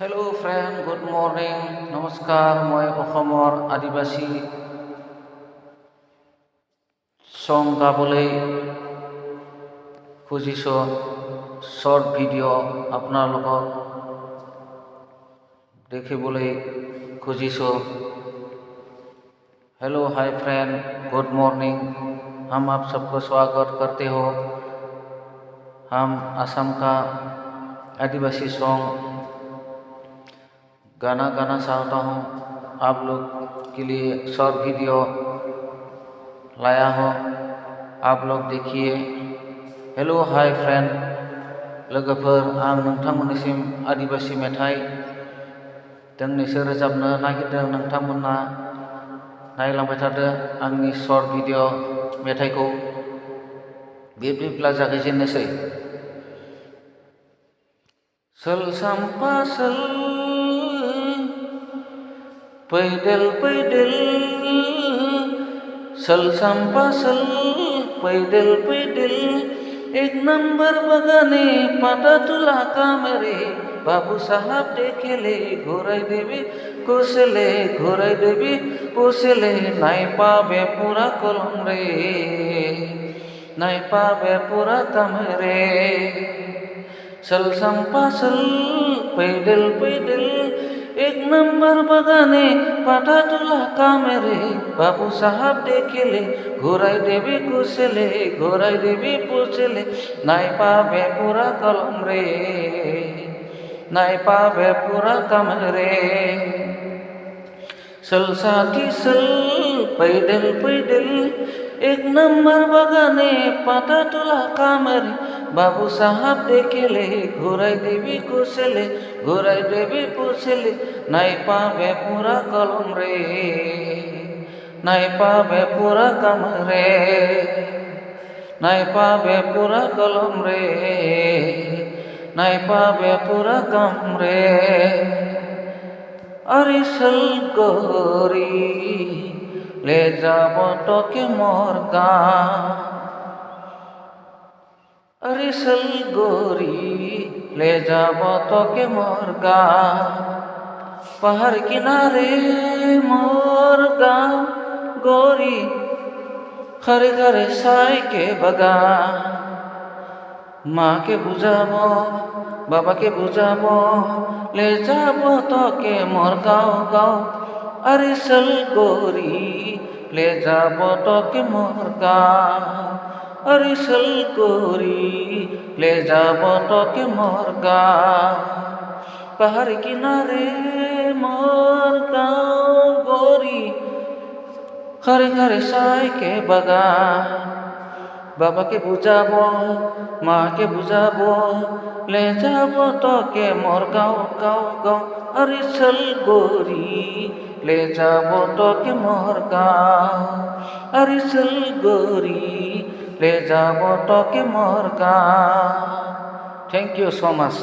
Hello' friend, good morning, নমস্কাৰ। মই অসমৰ আদিবাসী চং গাবলৈ খুজিছোঁ। শ্বৰ্ট ভিডিঅ' আপোনালোকক দেখিবলৈ খুজিছোঁ। Hello hi friend, good morning. हम आप सबको स्वागत करते हो। हम असम का आदिवासी सॉन्ग गाना गाना चाहता हूँ। आप लोग के लिए शॉर्ट वीडियो लाया हो, आप लोग देखिए। हेलो हाय फ्रेंड, लोगोफोर, आं नोंथांमोननिसिम आदिबासि मेथाइ दोंनैसो रोजाबनो नागिरदों। नोंथांमोना नायलांबाय थादो आंनि शर्ट भिडिअ मेथाइखौ। बिब्दिब्ला जागायजेननोसै। सोल साम्पा सोल पैदेल पैदेल, सोल साम्पा सोल पैदेल पैदेल, एक नंबर बगाने पाटा तुला कामरे, बाबू साहब देखेले घोराई देवी कुशले, घोराई देवी कुशले, नाई पावे पूरा कलम रे, नाई पावे पूरा कामरे। सल साम्पा सल पैदल पैदल, एक नंबर बगाने पाटा तुला कामरे, बाबू साहब देखेले घोराई देवी कुशले, घोराई देवी पुछले, नाई पावे पूरा कलम रे, नाई पावे पूरा कामरे। सल साथी सल पैदल पैदल, एक नंबर बगाने पाटा तुला कामरे, बाबू साहब देखेले घोराई देवी कुशले, घोराई देवी पुछले, नाई पावे पूरा कलम रे, नाई पावे पूरा कामरे, नाई पावे पूरा कलम रे, नाई पावे पूरा कामरे। अरे सल गोरी ले যাব তোকে মোর গাঁও, अरे सल गोरी ले যাব তোকে মোর গাঁও, পাহাড় কিনারে মোর গাঁও गोरी, ঘরে ঘরে সাইকে বাগা। মাকে বুঝাবো, বাবাকে বুঝাবো, ले যাব তোকে মোর গাঁও গাঁও, अरे सल गोरी ले যাব তোকে মোর গাঁও, अरे सल गोरी ले যাব তোকে মোর গাঁও, পাহাড় কিনারে মোর গাঁও गोरी, ঘরে ঘরে সাইকে বাগা। বাবাকে বুঝাবো, মাকে বুঝাবো, ले যাব তোকে মোর গাঁও গাঁও গাঁও, अरे सल गोरी ले যাব তোকে মোর গাঁও, अरे सल गोरी ले যাব তোকে মোর গাঁও। Thank you so much.